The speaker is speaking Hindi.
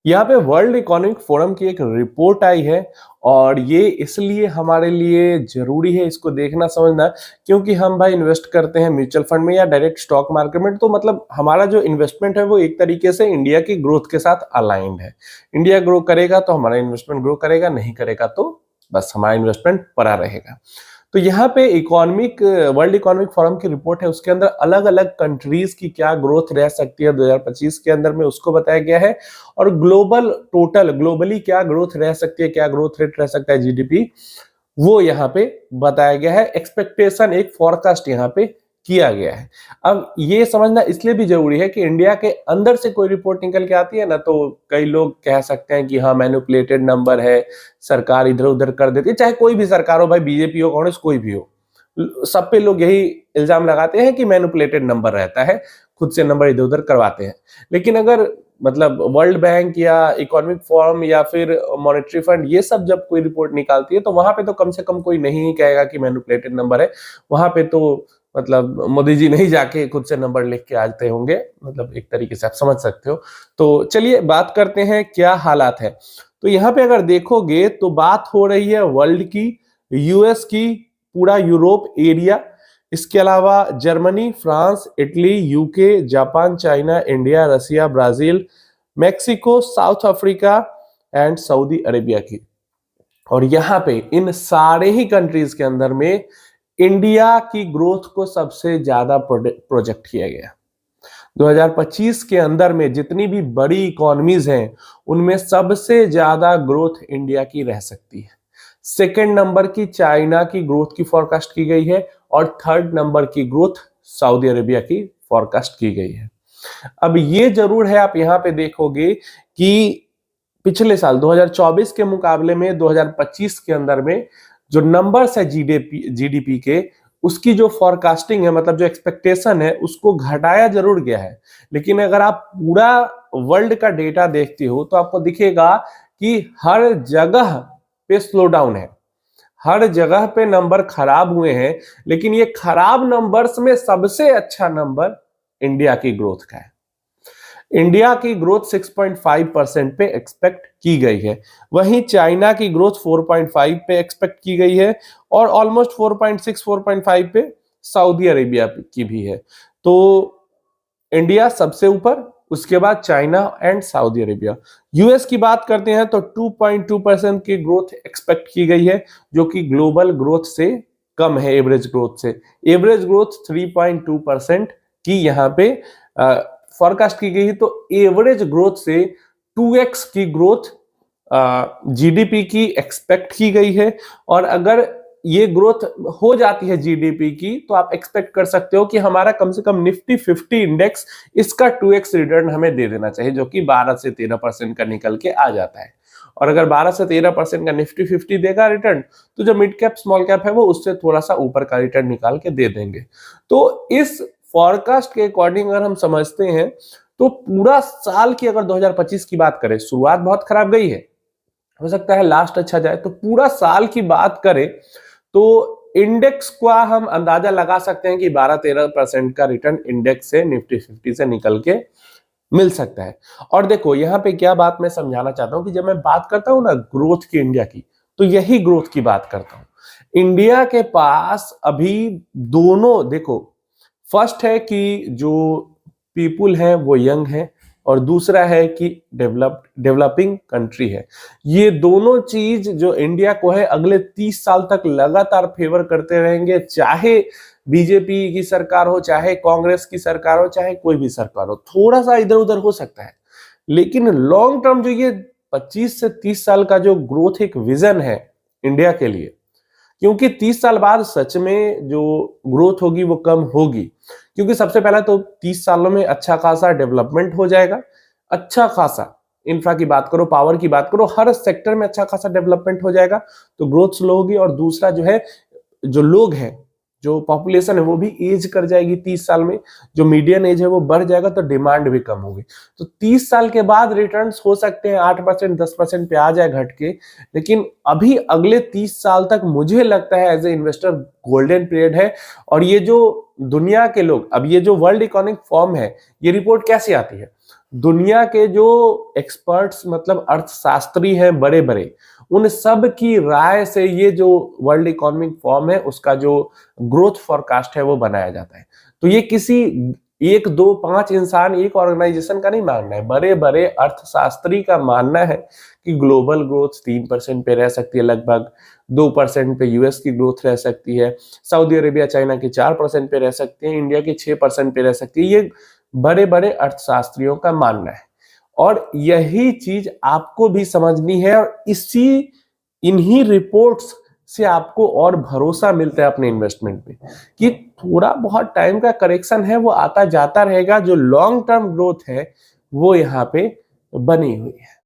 यहाँ पे वर्ल्ड इकोनॉमिक फोरम की एक रिपोर्ट आई है और ये इसलिए हमारे लिए जरूरी है इसको देखना समझना, क्योंकि हम भाई इन्वेस्ट करते हैं म्यूचुअल फंड में या डायरेक्ट स्टॉक मार्केट में, तो मतलब हमारा जो इन्वेस्टमेंट है वो एक तरीके से इंडिया की ग्रोथ के साथ अलाइंड है। इंडिया ग्रो करेगा तो हमारा इन्वेस्टमेंट ग्रो करेगा, नहीं करेगा तो बस हमारा इन्वेस्टमेंट पड़ा रहेगा। तो यहाँ पे वर्ल्ड इकोनॉमिक फोरम की रिपोर्ट है, उसके अंदर अलग अलग कंट्रीज की क्या ग्रोथ रह सकती है 2025 के अंदर में उसको बताया गया है, और ग्लोबली क्या ग्रोथ रह सकती है, क्या ग्रोथ रेट रह सकता है जीडीपी, वो यहाँ पे बताया गया है। एक्सपेक्टेशन, एक फोरकास्ट यहाँ पे किया गया है। अब ये समझना इसलिए भी जरूरी है कि इंडिया के अंदर से कोई रिपोर्ट निकल के आती है ना, तो कई लोग कह सकते हैं कि हाँ मैनिपुलेटेड नंबर है, सरकार इधर उधर कर देती है, चाहे कोई भी सरकार हो भाई, बीजेपी हो कांग्रेस कोई भी हो, सब पे लोग यही इल्जाम लगाते हैं कि मैनिपुलेटेड नंबर रहता है, खुद से नंबर इधर उधर करवाते हैं। लेकिन अगर मतलब वर्ल्ड बैंक या इकोनॉमिक फोरम या फिर मॉनेटरी फंड ये सब जब कोई रिपोर्ट निकालती है तो वहां पे तो कम से कम कोई नहीं कहेगा कि मैनिपुलेटेड नंबर है। वहां पे तो मतलब मोदी जी नहीं जाके खुद से नंबर लिख के आते होंगे, मतलब एक तरीके से आप समझ सकते हो। तो चलिए बात करते हैं क्या हालात है। तो यहाँ पे अगर देखोगे तो बात हो रही है वर्ल्ड की, यूएस की, पूरा यूरोप एरिया, इसके अलावा Germany, France, Italy, UK, Japan, China, India, Russia, Brazil, Mexico, South Africa and Saudi Arabia की। और यहाँ पे इन सारे ही कंट्रीज के अंदर में इंडिया की ग्रोथ को सबसे ज्यादा प्रोजेक्ट किया गया। 2025 के अंदर में जितनी भी बड़ी इकोनॉमीज हैं उनमें सबसे ज्यादा ग्रोथ इंडिया की रह सकती है। सेकेंड नंबर की चाइना की ग्रोथ की फोरकास्ट की गई है और थर्ड नंबर की ग्रोथ सऊदी अरेबिया की फोरकास्ट की गई है। अब ये जरूर है, आप यहां पे देखोगे कि पिछले साल 2024 के मुकाबले में 2025 के अंदर में जो नंबर्स है जीडीपी के, उसकी जो फोरकास्टिंग है, मतलब जो एक्सपेक्टेशन है, उसको घटाया जरूर गया है। लेकिन अगर आप पूरा वर्ल्ड का डेटा देखते हो तो आपको दिखेगा कि हर जगह पे स्लो डाउन है, हर जगह पे नंबर खराब हुए हैं। लेकिन ये खराब नंबर्स में सबसे अच्छा नंबर इंडिया की ग्रोथ का है। इंडिया की ग्रोथ 6.5% पे एक्सपेक्ट की गई है, वहीं चाइना की ग्रोथ 4.5 पे एक्सपेक्ट की गई है और ऑलमोस्ट 4.6 4.5 पे सऊदी अरेबिया की भी है। तो इंडिया सबसे ऊपर, उसके बाद China and Saudi Arabia. US की बात करते हैं तो 2.2% की ग्रोथ एक्सपेक्ट की गई है, जो कि ग्लोबल ग्रोथ से कम है, एवरेज ग्रोथ से। एवरेज ग्रोथ 3.2% की यहाँ पे फोरकास्ट की गई है। तो एवरेज ग्रोथ से 2x की ग्रोथ जीडीपी की एक्सपेक्ट की गई है। और अगर ये ग्रोथ हो जाती है जीडीपी की, तो आप एक्सपेक्ट कर सकते हो कि हमारा कम से कम निफ्टी 50 इंडेक्स इसका 2x रिटर्न हमें दे देना चाहिए, जो कि 12 से 13% का निकल के आ जाता है। और अगर 12 से 13% का निफ्टी 50 देगा रिटर्न, तो जो मिड कैप स्मॉल कैप है वो उससे थोड़ा सा ऊपर का रिटर्न निकाल के दे देंगे। तो इस फॉरकास्ट के अकॉर्डिंग अगर हम समझते हैं तो पूरा साल की अगर 2025 की बात करें, शुरुआत बहुत खराब गई है, हो सकता है लास्ट अच्छा जाए, तो पूरा साल की बात करें तो इंडेक्स का हम अंदाजा लगा सकते हैं कि 12-13% का रिटर्न इंडेक्स से, निफ्टी 50 से निकल के मिल सकता है। और देखो यहाँ पे क्या बात मैं समझाना चाहता हूं कि जब मैं बात करता हूं ना ग्रोथ की इंडिया की, तो यही ग्रोथ की बात करता हूं। इंडिया के पास अभी दोनों, देखो, फर्स्ट है कि जो पीपुल है वो यंग है, और दूसरा है कि डेवलपिंग कंट्री है। ये दोनों चीज जो इंडिया को है अगले 30 साल तक लगातार फेवर करते रहेंगे, चाहे बीजेपी की सरकार हो, चाहे कांग्रेस की सरकार हो, चाहे कोई भी सरकार हो। थोड़ा सा इधर उधर हो सकता है, लेकिन लॉन्ग टर्म जो ये 25 से 30 साल का जो ग्रोथ एक विजन है इंडिया के लिए, क्योंकि 30 साल बाद सच में जो ग्रोथ होगी वो कम होगी। क्योंकि सबसे पहला तो 30 सालों में अच्छा खासा डेवलपमेंट हो जाएगा, अच्छा खासा इंफ्रा की बात करो, पावर की बात करो, हर सेक्टर में अच्छा खासा डेवलपमेंट हो जाएगा, तो ग्रोथ स्लो होगी। और दूसरा जो है, जो लोग हैं, जो पॉपुलेशन है वो भी एज कर जाएगी 30 साल में, जो मीडियन एज है वो बढ़ जाएगा, तो डिमांड भी कम होगी। तो 30 साल के बाद रिटर्न्स हो सकते हैं 8% 10% पे आ जाए घट के, लेकिन अभी अगले 30 साल तक मुझे लगता है as a investor golden period है। और ये जो दुनिया के लोग, अब ये जो वर्ल्ड इकोनॉमिक फोरम है, ये रिपोर्ट कैसे आती है? दुनिया के जो एक्सपर्ट्स मतलब अर्थशास्त्री हैं बड़े बड़े, उन सब की राय से ये जो वर्ल्ड इकोनॉमिक फोरम है उसका जो ग्रोथ फोरकास्ट है वो बनाया जाता है। तो ये किसी एक दो पांच इंसान एक ऑर्गेनाइजेशन का नहीं मानना है, बड़े बड़े अर्थशास्त्री का मानना है कि ग्लोबल ग्रोथ 3% पे रह सकती है, लगभग 2% पे यूएस की ग्रोथ रह सकती है, सऊदी अरेबिया चाइना की 4% पे रह सकती है, इंडिया की 6% पे रह सकती है। ये बड़े बड़े अर्थशास्त्रियों का मानना है और यही चीज आपको भी समझनी है और इन्हीं रिपोर्ट्स से आपको और भरोसा मिलता है अपने इन्वेस्टमेंट में कि थोड़ा बहुत टाइम का करेक्शन है वो आता जाता रहेगा, जो लॉन्ग टर्म ग्रोथ है वो यहाँ पे बनी हुई है।